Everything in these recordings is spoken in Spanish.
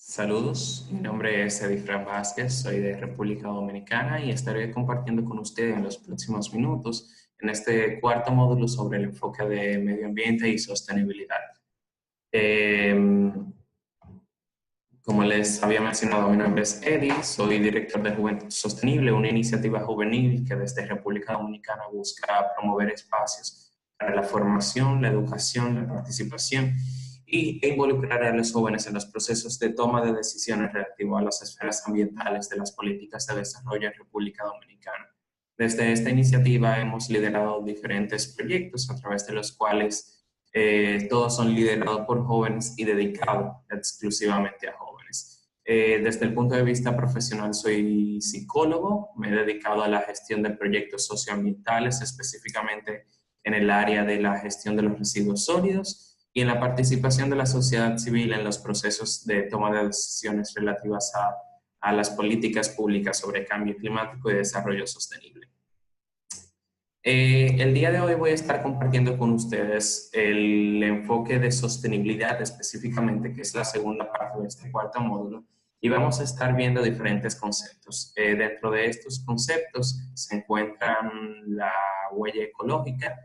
Saludos, mi nombre es Edifran Vázquez, soy de República Dominicana y estaré compartiendo con ustedes en los próximos minutos en este cuarto módulo sobre el enfoque de medio ambiente y sostenibilidad. Eh, Como les había mencionado, mi nombre es Eddie, soy director de Juventud Sostenible, una iniciativa juvenil que desde República Dominicana busca promover espacios para la formación, la educación, la participación e involucrar a los jóvenes en los procesos de toma de decisiones relativos a las esferas ambientales de las políticas de desarrollo en República Dominicana. Desde esta iniciativa hemos liderado diferentes proyectos a través de los cuales todos son liderados por jóvenes y dedicados exclusivamente a jóvenes. Desde el punto de vista profesional soy psicólogo, me he dedicado a la gestión de proyectos socioambientales, específicamente en el área de la gestión de los residuos sólidos y en la participación de la sociedad civil en los procesos de toma de decisiones relativas a las políticas públicas sobre cambio climático y desarrollo sostenible. El día de hoy voy a estar compartiendo con ustedes el enfoque de sostenibilidad específicamente, que es la segunda parte de este cuarto módulo, y vamos a estar viendo diferentes conceptos. Dentro de estos conceptos se encuentran la huella ecológica,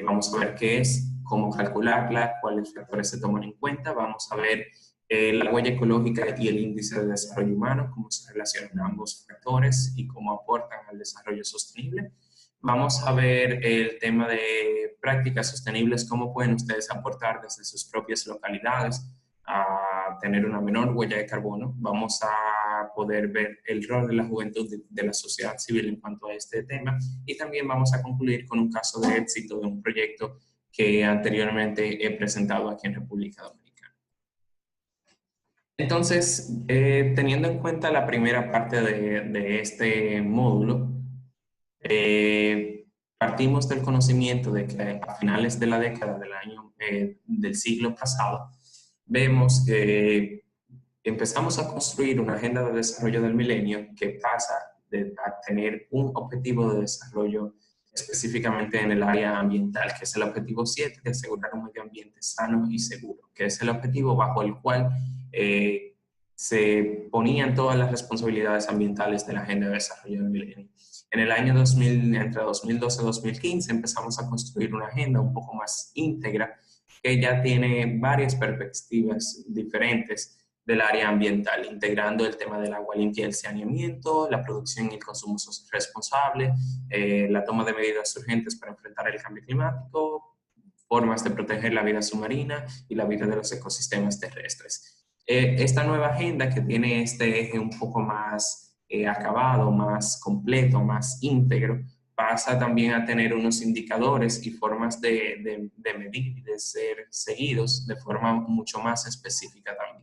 vamos a ver qué es, cómo calcularla, cuáles factores se toman en cuenta, vamos a ver la huella ecológica y el índice de desarrollo humano, cómo se relacionan ambos factores y cómo aportan al desarrollo sostenible. Vamos a ver el tema de prácticas sostenibles, cómo pueden ustedes aportar desde sus propias localidades a tener una menor huella de carbono. Vamos a poder ver el rol de la juventud de la sociedad civil en cuanto a este tema y también vamos a concluir con un caso de éxito de un proyecto que anteriormente he presentado aquí en República Dominicana. Entonces, teniendo en cuenta la primera parte de este módulo, partimos del conocimiento de que a finales de la década del siglo pasado, vemos que empezamos a construir una agenda de desarrollo del milenio que pasa a tener un objetivo de desarrollo específicamente en el área ambiental, que es el objetivo 7 de asegurar un medio ambiente sano y seguro, que es el objetivo bajo el cual se ponían todas las responsabilidades ambientales de la agenda de desarrollo del milenio. En el año 2000, entre 2012 y 2015, empezamos a construir una agenda un poco más íntegra que ya tiene varias perspectivas diferentes del área ambiental, integrando el tema del agua limpia y el saneamiento, la producción y el consumo responsable, la toma de medidas urgentes para enfrentar el cambio climático, formas de proteger la vida submarina y la vida de los ecosistemas terrestres. Esta nueva agenda que tiene este eje un poco más acabado, más completo, más íntegro, pasa también a tener unos indicadores y formas de medir y de ser seguidos de forma mucho más específica también.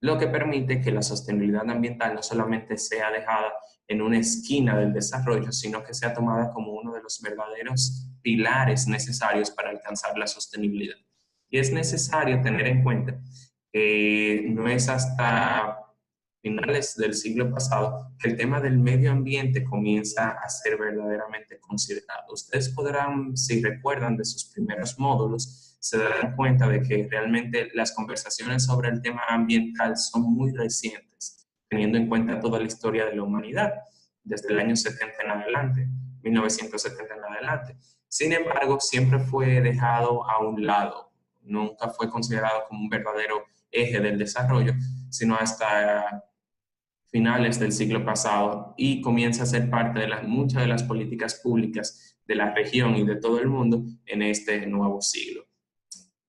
Lo que permite que la sostenibilidad ambiental no solamente sea dejada en una esquina del desarrollo, sino que sea tomada como uno de los verdaderos pilares necesarios para alcanzar la sostenibilidad. Y es necesario tener en cuenta que no es hasta finales del siglo pasado que el tema del medio ambiente comienza a ser verdaderamente considerado. Ustedes podrán, si recuerdan de sus primeros módulos, se darán cuenta de que realmente las conversaciones sobre el tema ambiental son muy recientes, teniendo en cuenta toda la historia de la humanidad, desde el año 70 en adelante, 1970 en adelante. Sin embargo, siempre fue dejado a un lado, nunca fue considerado como un verdadero eje del desarrollo, sino hasta finales del siglo pasado y comienza a ser parte de muchas de las políticas públicas de la región y de todo el mundo en este nuevo siglo.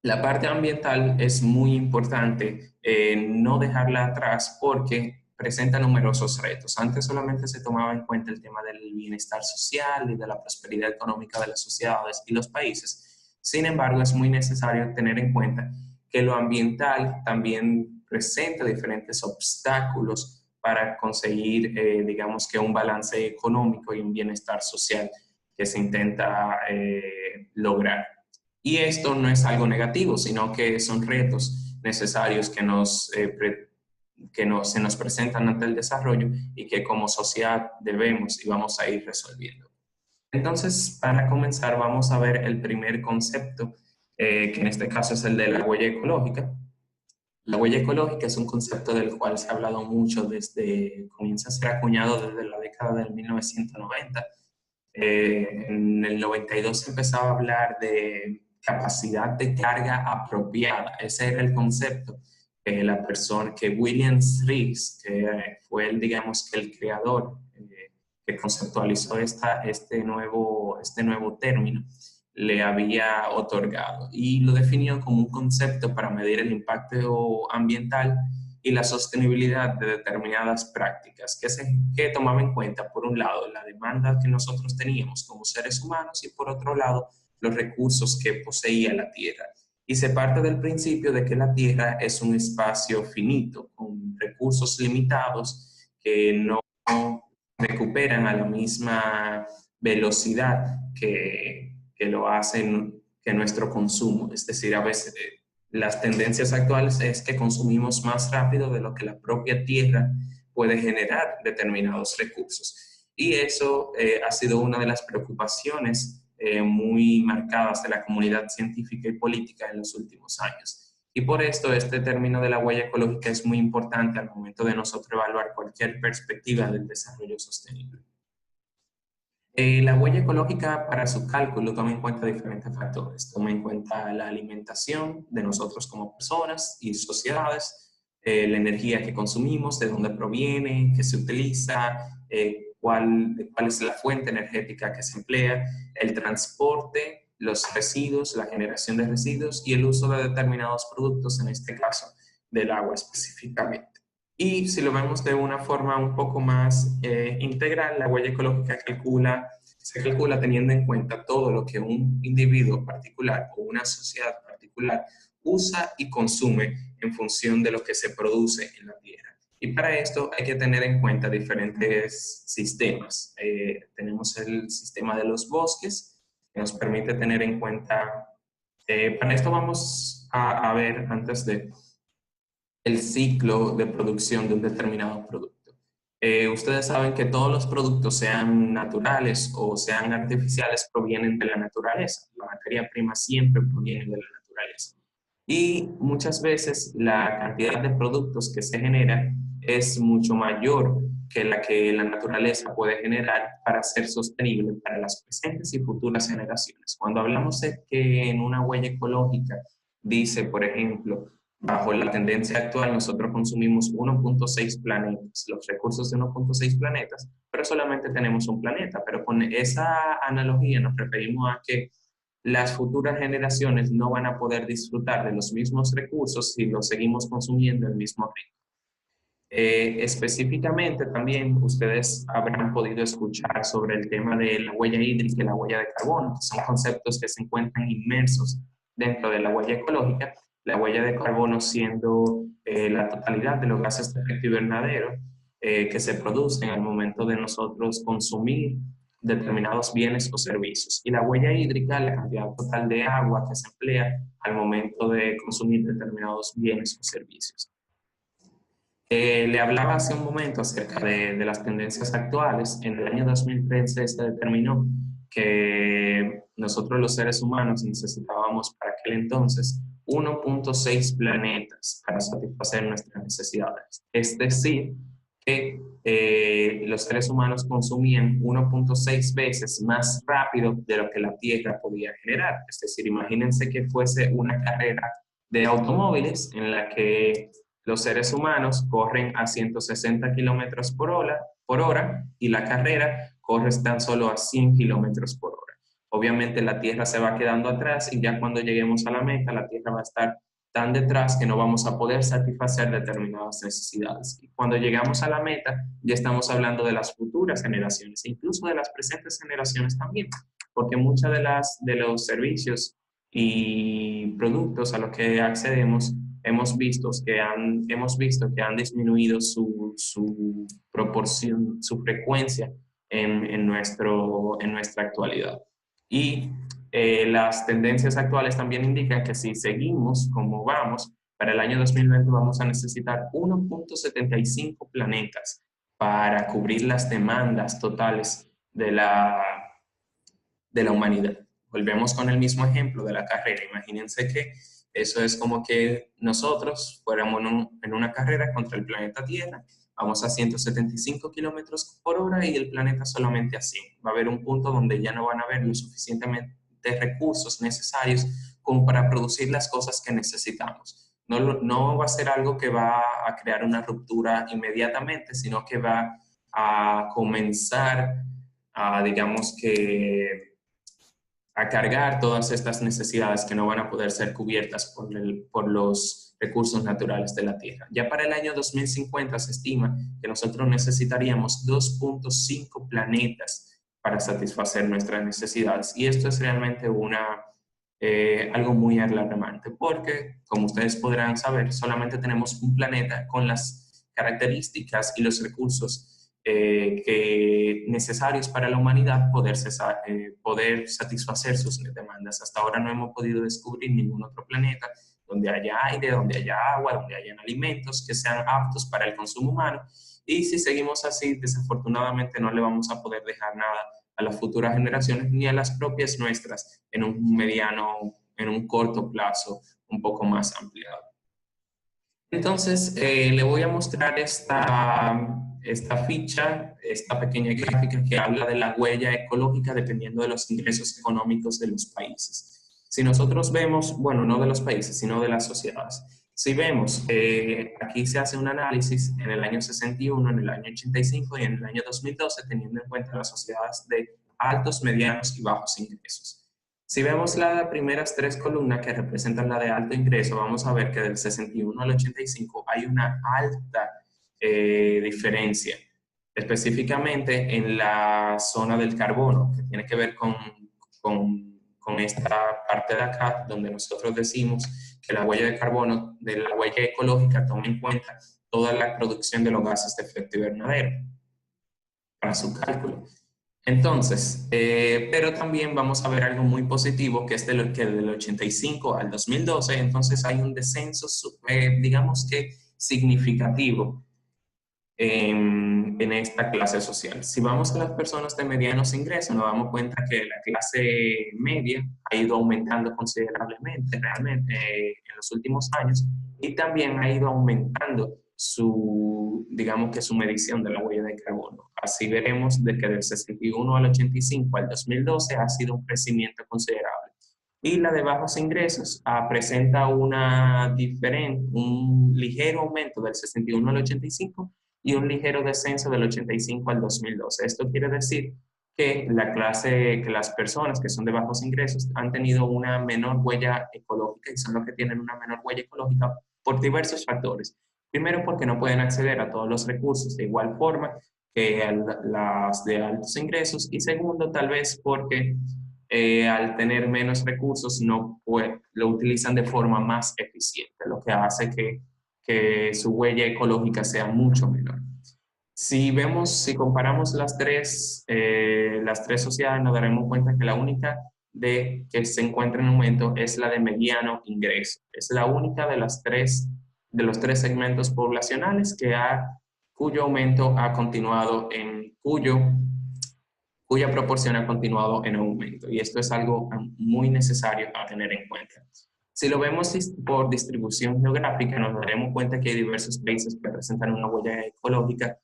La parte ambiental es muy importante no dejarla atrás porque presenta numerosos retos. Antes solamente se tomaba en cuenta el tema del bienestar social y de la prosperidad económica de las sociedades y los países. Sin embargo, es muy necesario tener en cuenta que lo ambiental también presenta diferentes obstáculos para conseguir, digamos que un balance económico y un bienestar social que se intenta lograr. Y esto no es algo negativo, sino que son retos necesarios que se nos presentan ante el desarrollo y que como sociedad debemos y vamos a ir resolviendo. Entonces, para comenzar, vamos a ver el primer concepto, que en este caso es el de la huella ecológica. La huella ecológica es un concepto del cual se ha hablado mucho comienza a ser acuñado desde la década del 1990. En el 92 se empezaba a hablar de capacidad de carga apropiada. Ese era el concepto la persona que William Rees, que fue el, digamos, que el creador que conceptualizó este nuevo término, le había otorgado y lo definió como un concepto para medir el impacto ambiental y la sostenibilidad de determinadas prácticas que tomaba en cuenta, por un lado, la demanda que nosotros teníamos como seres humanos y por otro lado, los recursos que poseía la Tierra. Y se parte del principio de que la Tierra es un espacio finito, con recursos limitados que no recuperan a la misma velocidad que lo hacen que nuestro consumo. Es decir, a veces las tendencias actuales es que consumimos más rápido de lo que la propia Tierra puede generar determinados recursos. Y eso ha sido una de las preocupaciones muy marcadas de la comunidad científica y política en los últimos años. Y por esto este término de la huella ecológica es muy importante al momento de nosotros evaluar cualquier perspectiva del desarrollo sostenible. La huella ecológica para su cálculo toma en cuenta diferentes factores. Toma en cuenta la alimentación de nosotros como personas y sociedades, la energía que consumimos, de dónde proviene, qué se utiliza, cuál es la fuente energética que se emplea, el transporte, los residuos, la generación de residuos y el uso de determinados productos, en este caso del agua específicamente. Y si lo vemos de una forma un poco más integral, la huella ecológica se calcula teniendo en cuenta todo lo que un individuo particular o una sociedad particular usa y consume en función de lo que se produce en la Tierra. Y para esto hay que tener en cuenta diferentes sistemas. Tenemos el sistema de los bosques, que nos permite tener en cuenta, para esto vamos a ver antes de el ciclo de producción de un determinado producto. Ustedes saben que todos los productos, sean naturales o sean artificiales, provienen de la naturaleza. La materia prima siempre proviene de la naturaleza. Y muchas veces la cantidad de productos que se genera es mucho mayor que la naturaleza puede generar para ser sostenible para las presentes y futuras generaciones. Cuando hablamos de que en una huella ecológica dice, por ejemplo, bajo la tendencia actual, nosotros consumimos 1.6 planetas, los recursos de 1.6 planetas, pero solamente tenemos un planeta. Pero con esa analogía nos referimos a que las futuras generaciones no van a poder disfrutar de los mismos recursos si los seguimos consumiendo al mismo ritmo. Específicamente también ustedes habrán podido escuchar sobre el tema de la huella hídrica y la huella de carbono, que son conceptos que se encuentran inmersos dentro de la huella ecológica, la huella de carbono siendo la totalidad de los gases de efecto invernadero que se producen al momento de nosotros consumir determinados bienes o servicios. Y la huella hídrica, la cantidad total de agua que se emplea al momento de consumir determinados bienes o servicios. Le hablaba hace un momento acerca de las tendencias actuales. En el año 2013 se determinó que nosotros los seres humanos necesitábamos para aquel entonces 1.6 planetas para satisfacer nuestras necesidades. Es decir, que los seres humanos consumían 1.6 veces más rápido de lo que la Tierra podía generar. Es decir, imagínense que fuese una carrera de automóviles en la que los seres humanos corren a 160 kilómetros por hora y la carrera corre tan solo a 100 kilómetros por hora. Obviamente la Tierra se va quedando atrás y ya cuando lleguemos a la meta, la Tierra va a estar tan detrás que no vamos a poder satisfacer determinadas necesidades. Y cuando llegamos a la meta, ya estamos hablando de las futuras generaciones, e incluso de las presentes generaciones también, porque muchos de los servicios y productos a los que accedemos hemos visto que han disminuido su proporción, su frecuencia en nuestra actualidad. Y las tendencias actuales también indican que si seguimos como vamos, para el año 2020 vamos a necesitar 1.75 planetas para cubrir las demandas totales de la humanidad. volvemos con el mismo ejemplo de la carrera. Imagínense que eso es como que nosotros fuéramos en una carrera contra el planeta Tierra, vamos a 175 kilómetros por hora y el planeta solamente a 100. Va a haber un punto donde ya no van a haber lo suficientemente recursos necesarios como para producir las cosas que necesitamos. No, no va a ser algo que va a crear una ruptura inmediatamente, sino que va a comenzar a, digamos que, a cargar todas estas necesidades que no van a poder ser cubiertas por los recursos naturales de la Tierra. Ya para el año 2050 se estima que nosotros necesitaríamos 2.5 planetas para satisfacer nuestras necesidades. Y esto es realmente algo muy alarmante porque, como ustedes podrán saber, solamente tenemos un planeta con las características y los recursos necesarios para la humanidad poder satisfacer sus demandas. Hasta ahora no hemos podido descubrir ningún otro planeta donde haya aire, donde haya agua, donde hayan alimentos que sean aptos para el consumo humano. Y si seguimos así, desafortunadamente no le vamos a poder dejar nada a las futuras generaciones ni a las propias nuestras en en un corto plazo un poco más ampliado. Entonces, le voy a mostrar esta ficha, esta pequeña gráfica que habla de la huella ecológica dependiendo de los ingresos económicos de los países. Si nosotros vemos, bueno, no de los países, sino de las sociedades. Si vemos, aquí se hace un análisis en el año 61, en el año 85 y en el año 2012, teniendo en cuenta las sociedades de altos, medianos y bajos ingresos. Si vemos las primeras tres columnas que representan la de alto ingreso, vamos a ver que del 61 al 85 hay una alta diferencia, específicamente en la zona del carbono, que tiene que ver con esta parte de acá, donde nosotros decimos que la huella de carbono, de la huella ecológica, toma en cuenta toda la producción de los gases de efecto invernadero para su cálculo. Entonces, pero también vamos a ver algo muy positivo, que es que del 85 al 2012, entonces hay un descenso, digamos que significativo en esta clase social. Si vamos a las personas de medianos ingresos, nos damos cuenta que la clase media ha ido aumentando considerablemente realmente en los últimos años y también ha ido aumentando digamos que su medición de la huella de carbono. Así veremos de que del 61 al 85 al 2012 ha sido un crecimiento considerable. Y la de bajos ingresos presenta un ligero aumento del 61 al 85 y un ligero descenso del 85 al 2012. Esto quiere decir que que las personas que son de bajos ingresos han tenido una menor huella ecológica y son los que tienen una menor huella ecológica por diversos factores. Primero, porque no pueden acceder a todos los recursos de igual forma que las de altos ingresos. Y segundo, tal vez porque al tener menos recursos lo utilizan de forma más eficiente, lo que hace que su huella ecológica sea mucho menor. Si comparamos las tres sociedades, nos daremos cuenta que la única que se encuentra en aumento es la de mediano ingreso. Es la única de los tres segmentos poblacionales cuyo aumento ha continuado cuya proporción ha continuado en aumento. Y esto es algo muy necesario a tener en cuenta. Si lo vemos por distribución geográfica, nos daremos cuenta que hay diversos países que presentan una huella ecológica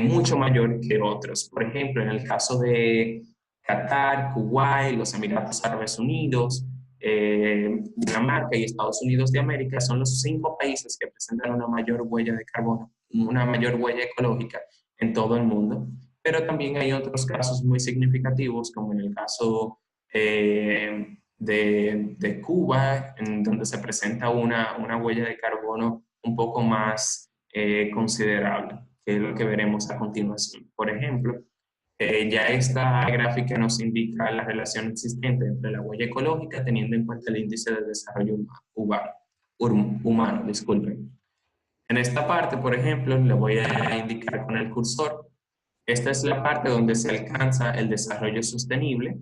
mucho mayor que otros. Por ejemplo, en el caso de Qatar, Kuwait, los Emiratos Árabes Unidos, Dinamarca y Estados Unidos de América son los 5 países que presentan una mayor huella de carbono, una mayor huella ecológica en todo el mundo. Pero también hay otros casos muy significativos, como en el caso de Cuba, en donde se presenta una huella de carbono un poco más considerable, que es lo que veremos a continuación. Por ejemplo, ya esta gráfica nos indica la relación existente entre la huella ecológica teniendo en cuenta el índice de desarrollo humano, disculpen. En esta parte, por ejemplo, le voy a indicar con el cursor. Esta es la parte donde se alcanza el desarrollo sostenible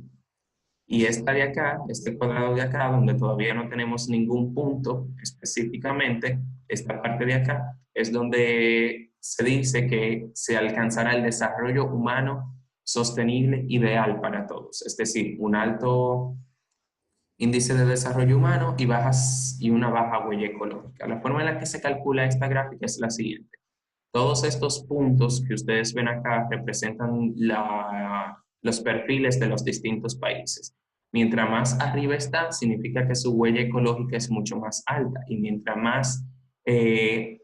y esta de acá, este cuadrado de acá, donde todavía no tenemos ningún punto específicamente, esta parte de acá es donde se dice que se alcanzará el desarrollo humano sostenible ideal para todos. Es decir, índice de desarrollo humano y una baja huella ecológica. La forma en la que se calcula esta gráfica es la siguiente. Todos estos puntos que ustedes ven acá representan los perfiles de los distintos países. Mientras más arriba está, significa que su huella ecológica es mucho más alta y mientras más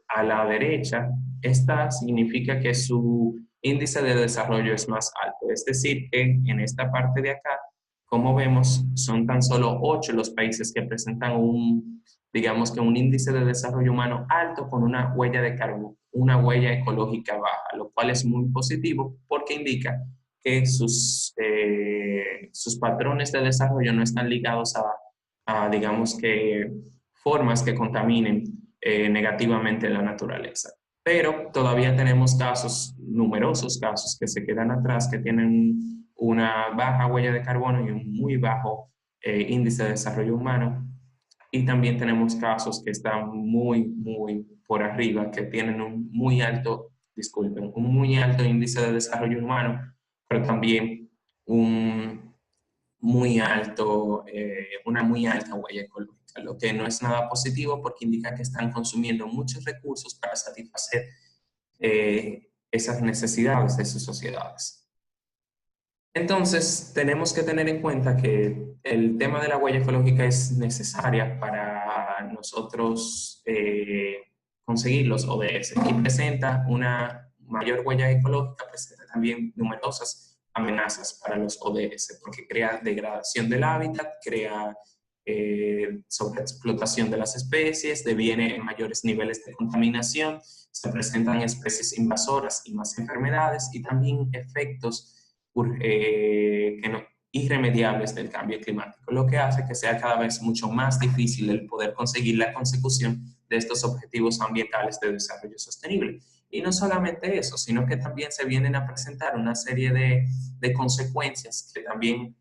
a la derecha está, significa que su índice de desarrollo es más alto. Es decir, que en esta parte de acá, como vemos, son tan solo 8 los países que presentan digamos que un índice de desarrollo humano alto con una huella de carbono, una huella ecológica baja, lo cual es muy positivo porque indica que sus patrones de desarrollo no están ligados digamos que, formas que contaminen negativamente la naturaleza. Pero todavía tenemos casos, numerosos casos, que se quedan atrás, que tienen una baja huella de carbono y un muy bajo índice de desarrollo humano. Y también tenemos casos que están muy por arriba, que tienen un muy alto, disculpen, un muy alto índice de desarrollo humano, pero también un una muy alta huella ecológica, lo que no es nada positivo porque indica que están consumiendo muchos recursos para satisfacer esas necesidades de sus sociedades. Entonces, tenemos que tener en cuenta que el tema de la huella ecológica es necesaria para nosotros conseguir los ODS y presenta una mayor huella ecológica, presenta también numerosas amenazas para los ODS, porque crea degradación del hábitat, crea sobreexplotación de las especies, deviene en mayores niveles de contaminación, se presentan especies invasoras y más enfermedades y también efectos irremediables del cambio climático, lo que hace que sea cada vez mucho más difícil el poder conseguir la consecución de estos objetivos ambientales de desarrollo sostenible. Y no solamente eso, sino que también se vienen a presentar una serie de consecuencias que también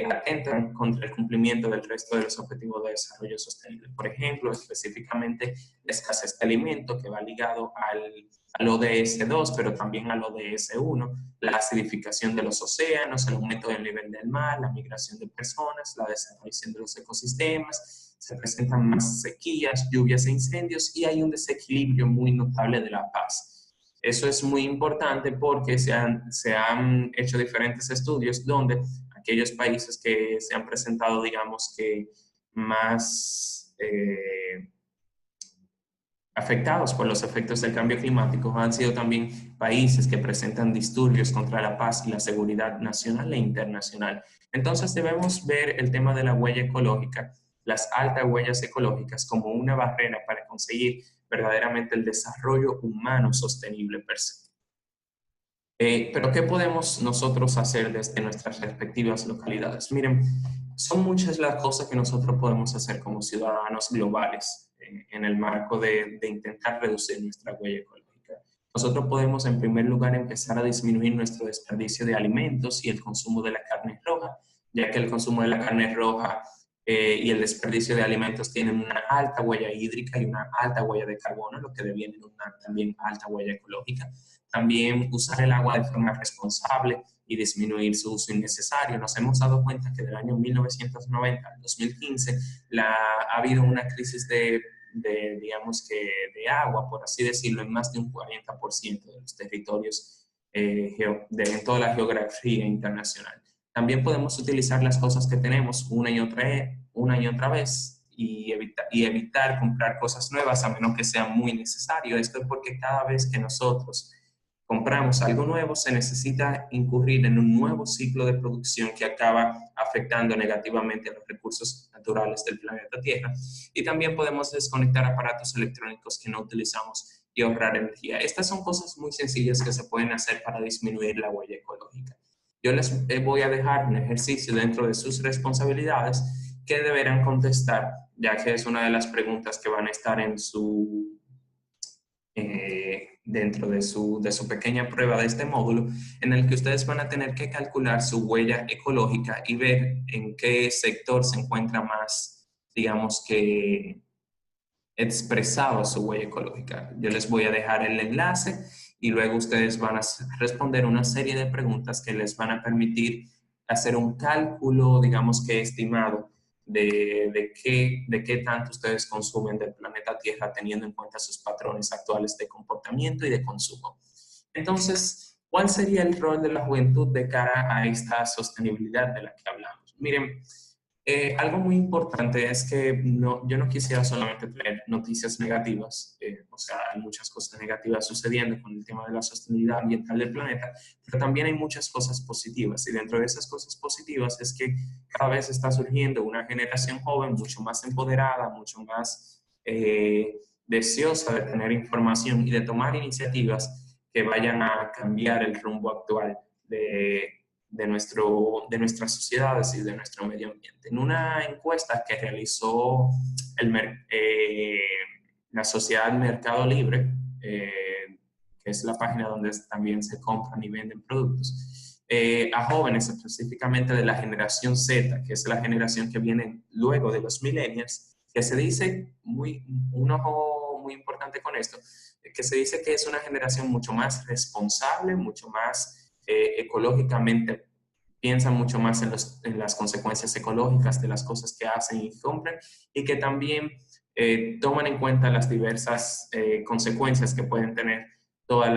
atentan contra el cumplimiento del resto de los objetivos de desarrollo sostenible. Por ejemplo, específicamente la escasez de alimento que va ligado al ODS 2, pero también al ODS 1, la acidificación de los océanos, el aumento del nivel del mar, la migración de personas, la desaparición de los ecosistemas, se presentan más sequías, lluvias e incendios y hay un desequilibrio muy notable de la paz. Eso es muy importante porque se han hecho diferentes estudios donde aquellos países que se han presentado, digamos que más afectados por los efectos del cambio climático han sido también países que presentan disturbios contra la paz y la seguridad nacional e internacional. Entonces debemos ver el tema de la huella ecológica, las altas huellas ecológicas como una barrera para conseguir verdaderamente el desarrollo humano sostenible per se. Pero ¿qué podemos nosotros hacer desde nuestras respectivas localidades? Miren, son muchas las cosas que nosotros podemos hacer como ciudadanos globales en el marco de intentar reducir nuestra huella ecológica. Nosotros podemos en primer lugar empezar a disminuir nuestro desperdicio de alimentos y el consumo de la carne roja, ya que el consumo de la carne roja y el desperdicio de alimentos tienen una alta huella hídrica y una alta huella de carbono, lo que deviene en una también alta huella ecológica. También usar el agua de forma responsable y disminuir su uso innecesario. Nos hemos dado cuenta que del año 1990 al 2015 ha habido una crisis digamos que de agua, por así decirlo, en más de un 40% de los territorios en toda la geografía internacional. También podemos utilizar las cosas que tenemos una y otra vez y evitar comprar cosas nuevas a menos que sea muy necesario. Esto es porque cada vez que nosotros compramos algo nuevo, se necesita incurrir en un nuevo ciclo de producción que acaba afectando negativamente a los recursos naturales del planeta Tierra. Y también podemos desconectar aparatos electrónicos que no utilizamos y ahorrar energía. Estas son cosas muy sencillas que se pueden hacer para disminuir la huella ecológica. Yo les voy a dejar un ejercicio dentro de sus responsabilidades que deberán contestar, ya que es una de las preguntas que van a estar dentro de su pequeña prueba de este módulo, en el que ustedes van a tener que calcular su huella ecológica y ver en qué sector se encuentra más, digamos que, expresado su huella ecológica. Yo les voy a dejar el enlace y luego ustedes van a responder una serie de preguntas que les van a permitir hacer un cálculo, digamos que estimado, de qué tanto ustedes consumen del planeta Tierra teniendo en cuenta sus patrones actuales de comportamiento y de consumo. Entonces, ¿cuál sería el rol de la juventud de cara a esta sostenibilidad de la que hablamos? Miren, algo muy importante es que yo no quisiera solamente traer noticias negativas, o sea, hay muchas cosas negativas sucediendo con el tema de la sostenibilidad ambiental del planeta, pero también hay muchas cosas positivas y dentro de esas cosas positivas es que cada vez está surgiendo una generación joven mucho más empoderada, mucho más deseosa de tener información y de tomar iniciativas que vayan a cambiar el rumbo actual de nuestras sociedades y de nuestro medio ambiente. En una encuesta que realizó eh, la sociedad Mercado Libre, que es la página donde también se compran y venden productos, a jóvenes específicamente de la generación Z, que es la generación que viene luego de los millennials, que se dice, un ojo muy importante con esto, que se dice que es una generación mucho más responsable, mucho más ecológicamente, piensan mucho más en las consecuencias ecológicas de las cosas que hacen y compran y que también toman en cuenta las diversas consecuencias que pueden tener todos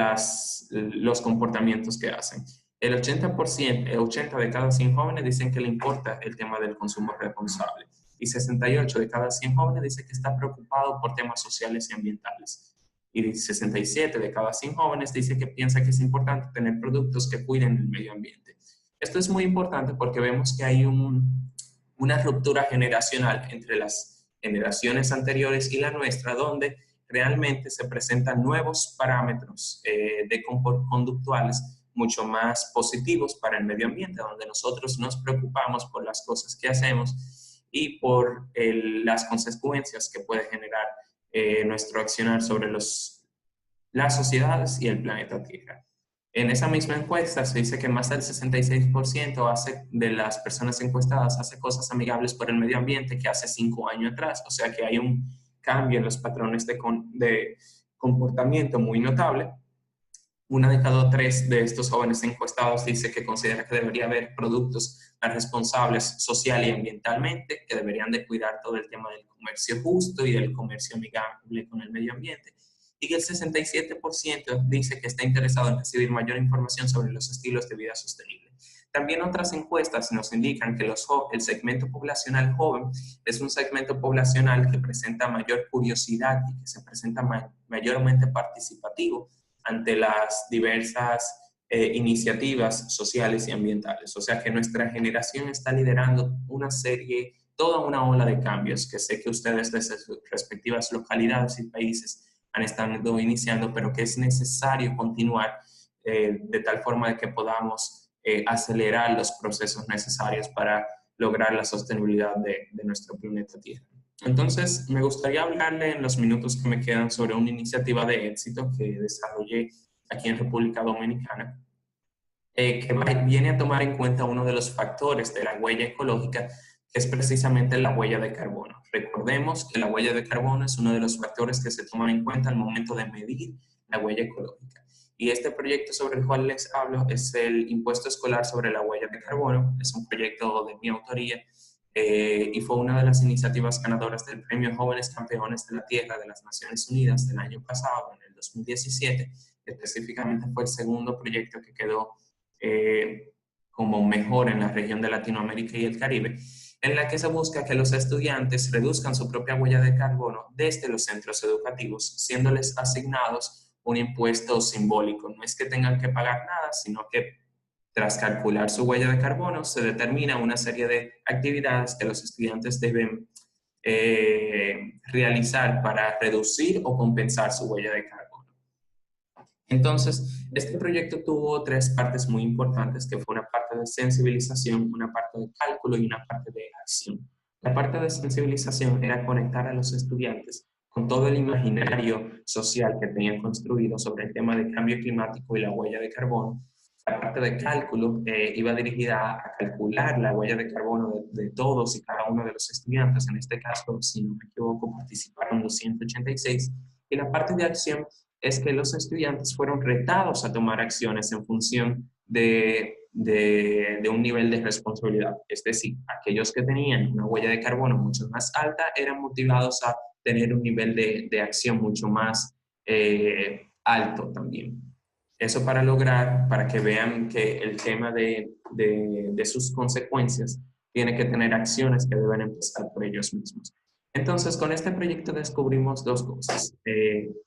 los comportamientos que hacen. El 80%, 80 de cada 100 jóvenes dicen que le importa el tema del consumo responsable y 68 de cada 100 jóvenes dicen que está preocupado por temas sociales y ambientales. Y 67 de cada 100 jóvenes dice que piensa que es importante tener productos que cuiden el medio ambiente. Esto es muy importante porque vemos que hay una ruptura generacional entre las generaciones anteriores y la nuestra, donde realmente se presentan nuevos parámetros conductuales mucho más positivos para el medio ambiente, donde nosotros nos preocupamos por las cosas que hacemos y por las consecuencias que puede generar nuestro accionar sobre las sociedades y el planeta Tierra. En esa misma encuesta se dice que más del 66% de las personas encuestadas hace cosas amigables por el medio ambiente que hace 5 años atrás. O sea que hay un cambio en los patrones de comportamiento muy notable. Una de cada 3 de estos jóvenes encuestados dice que considera que debería haber productos más responsables social y ambientalmente, que deberían de cuidar todo el tema del comercio justo y del comercio amigable con el medio ambiente, y que el 67% dice que está interesado en recibir mayor información sobre los estilos de vida sostenible. También otras encuestas nos indican que el segmento poblacional joven es un segmento poblacional que presenta mayor curiosidad y que se presenta mayormente participativo ante las diversas iniciativas sociales y ambientales. O sea que nuestra generación está liderando toda una ola de cambios que sé que ustedes desde sus respectivas localidades y países han estado iniciando, pero que es necesario continuar de tal forma de que podamos acelerar los procesos necesarios para lograr la sostenibilidad de nuestro planeta Tierra. Entonces, me gustaría hablarle en los minutos que me quedan sobre una iniciativa de éxito que desarrollé aquí en República Dominicana, que viene a tomar en cuenta uno de los factores de la huella ecológica, que es precisamente la huella de carbono. Recordemos que la huella de carbono es uno de los factores que se toman en cuenta al momento de medir la huella ecológica. Y este proyecto sobre el cual les hablo es el Impuesto Escolar sobre la Huella de Carbono. Es un proyecto de mi autoría y fue una de las iniciativas ganadoras del Premio Jóvenes Campeones de la Tierra de las Naciones Unidas del año pasado, en el 2017. Específicamente fue el segundo proyecto que quedó como mejor en la región de Latinoamérica y el Caribe, en la que se busca que los estudiantes reduzcan su propia huella de carbono desde los centros educativos, siéndoles asignados un impuesto simbólico. No es que tengan que pagar nada, sino que tras calcular su huella de carbono se determina una serie de actividades que los estudiantes deben realizar para reducir o compensar su huella de carbono. Entonces, este proyecto tuvo 3 partes muy importantes, que fue una parte de sensibilización, una parte de cálculo y una parte de acción. La parte de sensibilización era conectar a los estudiantes con todo el imaginario social que tenían construido sobre el tema del cambio climático y la huella de carbono. La parte de cálculo iba dirigida a calcular la huella de carbono de todos y cada uno de los estudiantes. En este caso, si no me equivoco, participaron 286. Y la parte de acción es que los estudiantes fueron retados a tomar acciones en función de un nivel de responsabilidad. Es decir, aquellos que tenían una huella de carbono mucho más alta eran motivados a tener un nivel de acción mucho más alto también. Eso para que vean que el tema de sus consecuencias tiene que tener acciones que deben empezar por ellos mismos. Entonces, con este proyecto descubrimos dos cosas.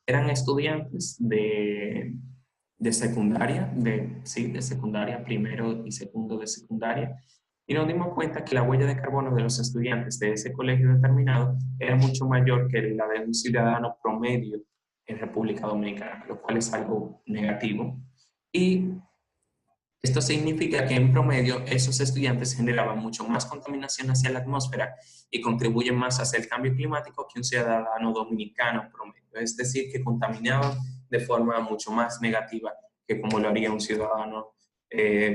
Eran estudiantes de secundaria, sí, de secundaria, primero y segundo de secundaria, y nos dimos cuenta que la huella de carbono de los estudiantes de ese colegio determinado era mucho mayor que la de un ciudadano promedio en República Dominicana, lo cual es algo negativo. Y esto significa que en promedio esos estudiantes generaban mucho más contaminación hacia la atmósfera y contribuyen más hacia el cambio climático que un ciudadano dominicano promedio. Es decir, que contaminaban de forma mucho más negativa que como lo haría un ciudadano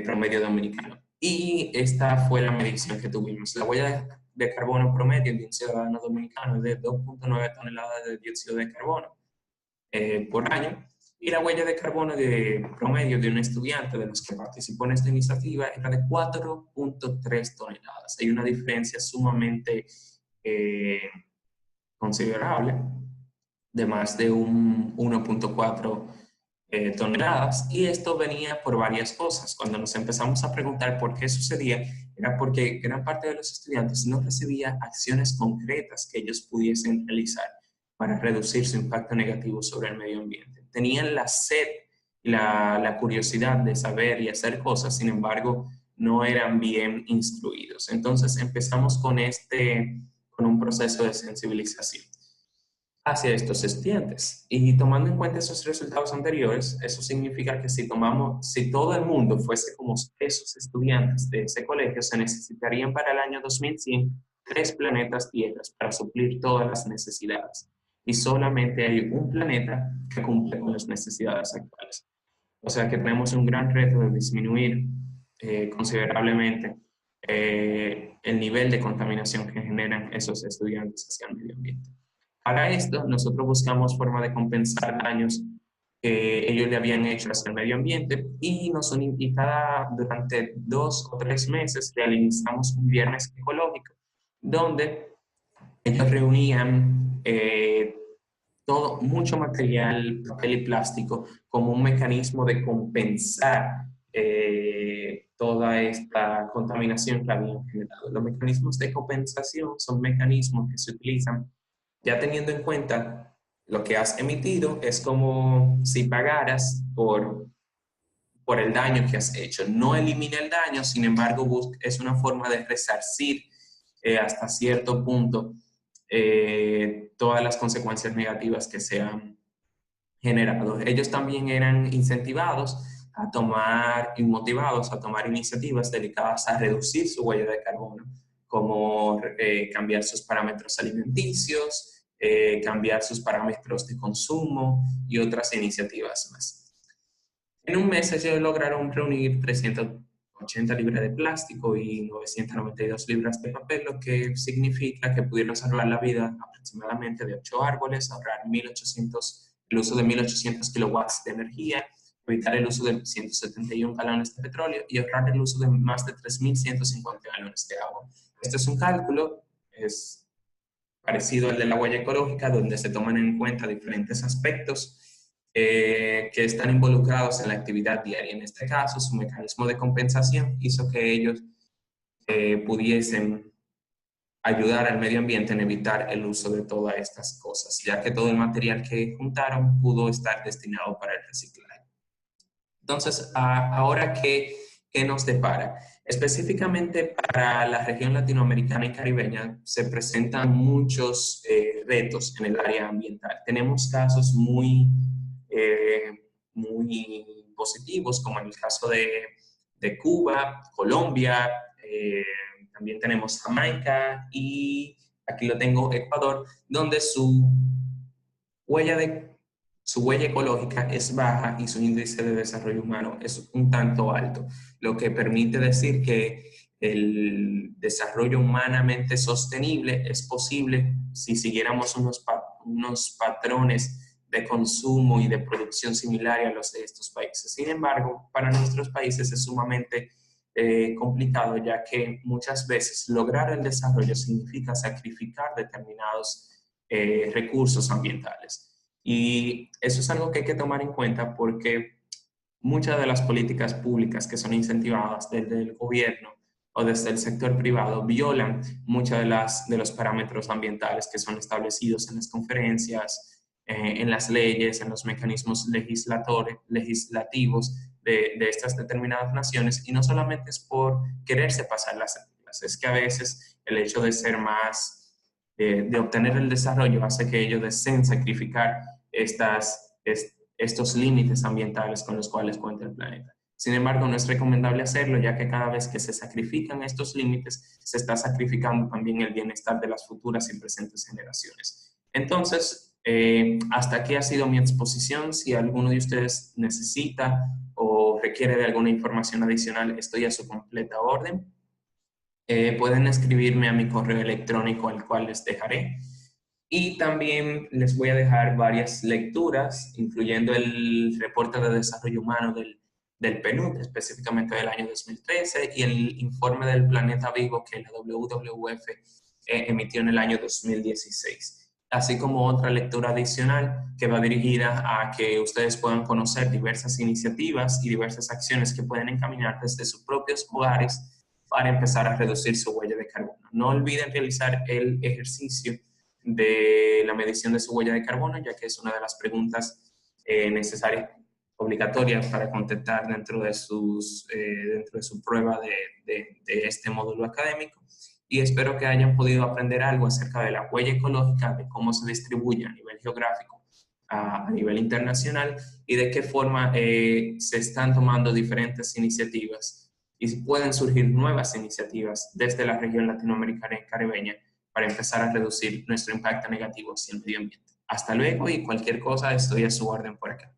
promedio dominicano. Y esta fue la medición que tuvimos. La huella de carbono promedio de un ciudadano dominicano es de 2.9 toneladas de dióxido de carbono por año, y la huella de carbono de promedio de un estudiante de los que participó en esta iniciativa era de 4.3 toneladas. Hay una diferencia sumamente eh, considerable de más de un 1.4 toneladas, y esto venía por varias cosas. Cuando nos empezamos a preguntar por qué sucedía, era porque gran parte de los estudiantes no recibía acciones concretas que ellos pudiesen realizar para reducir su impacto negativo sobre el medio ambiente. Tenían la sed, la curiosidad de saber y hacer cosas, sin embargo, no eran bien instruidos. Entonces empezamos con un proceso de sensibilización hacia estos estudiantes. Y tomando en cuenta esos resultados anteriores, eso significa que si todo el mundo fuese como esos estudiantes de ese colegio, se necesitarían para el año 2100 3 planetas Tierras para suplir todas las necesidades. Y solamente hay un planeta que cumple con las necesidades actuales. O sea que tenemos un gran reto de disminuir considerablemente el nivel de contaminación que generan esos estudiantes hacia el medio ambiente. Para esto, nosotros buscamos forma de compensar daños que ellos le habían hecho hacia el medio ambiente, y durante 2 o 3 meses realizamos un viernes ecológico, donde ellos reunían mucho material, papel y plástico, como un mecanismo de compensar toda esta contaminación que habían generado. Los mecanismos de compensación son mecanismos que se utilizan ya teniendo en cuenta lo que has emitido. Es como si pagaras por el daño que has hecho. No elimina el daño, sin embargo, es una forma de resarcir hasta cierto punto todas las consecuencias negativas que se han generado. Ellos también eran incentivados y motivados a tomar iniciativas dedicadas a reducir su huella de carbono, como cambiar sus parámetros alimenticios, cambiar sus parámetros de consumo y otras iniciativas más. En un mes ellos lograron reunir 380 libras de plástico y 992 libras de papel, lo que significa que pudieron salvar la vida aproximadamente de 8 árboles, ahorrar el uso de 1.800 kilowatts de energía, evitar el uso de 171 galones de petróleo y ahorrar el uso de más de 3.150 galones de agua. Este es un cálculo, es parecido al de la huella ecológica, donde se toman en cuenta diferentes aspectos que están involucrados en la actividad diaria. En este caso, su mecanismo de compensación hizo que ellos pudiesen ayudar al medio ambiente en evitar el uso de todas estas cosas, ya que todo el material que juntaron pudo estar destinado para el reciclaje. Entonces, ahora, ¿qué nos depara? Específicamente para la región latinoamericana y caribeña se presentan muchos retos en el área ambiental. Tenemos casos muy positivos, como en el caso de Cuba, Colombia, también tenemos Jamaica y aquí lo tengo, Ecuador, donde su huella ecológica es baja y su índice de desarrollo humano es un tanto alto, lo que permite decir que el desarrollo humanamente sostenible es posible si siguiéramos unos patrones de consumo y de producción similares a los de estos países. Sin embargo, para nuestros países es sumamente complicado, ya que muchas veces lograr el desarrollo significa sacrificar determinados recursos ambientales. Y eso es algo que hay que tomar en cuenta porque muchas de las políticas públicas que son incentivadas desde el gobierno o desde el sector privado violan muchos de los parámetros ambientales que son establecidos en las conferencias, en las leyes, en los mecanismos legislativos de estas determinadas naciones, y no solamente es por quererse pasar las reglas, es que a veces el hecho de ser más, de obtener el desarrollo hace que ellos deseen sacrificar estos límites ambientales con los cuales cuenta el planeta. Sin embargo, no es recomendable hacerlo, ya que cada vez que se sacrifican estos límites, se está sacrificando también el bienestar de las futuras y presentes generaciones. Entonces, hasta aquí ha sido mi exposición. Si alguno de ustedes necesita o requiere de alguna información adicional, estoy a su completa orden. Pueden escribirme a mi correo electrónico, al cual les dejaré. Y también les voy a dejar varias lecturas, incluyendo el reporte de desarrollo humano del PNUD, específicamente del año 2013, y el informe del planeta vivo que la WWF emitió en el año 2016. Así como otra lectura adicional que va dirigida a que ustedes puedan conocer diversas iniciativas y diversas acciones que pueden encaminar desde sus propios hogares para empezar a reducir su huella de carbono. No olviden realizar el ejercicio de la medición de su huella de carbono, ya que es una de las preguntas necesarias, obligatorias para contestar dentro de su prueba de este módulo académico. Y espero que hayan podido aprender algo acerca de la huella ecológica, de cómo se distribuye a nivel geográfico, a nivel internacional, y de qué forma se están tomando diferentes iniciativas y pueden surgir nuevas iniciativas desde la región latinoamericana y caribeña para empezar a reducir nuestro impacto negativo hacia el medio ambiente. Hasta luego, y cualquier cosa estoy a su orden por acá.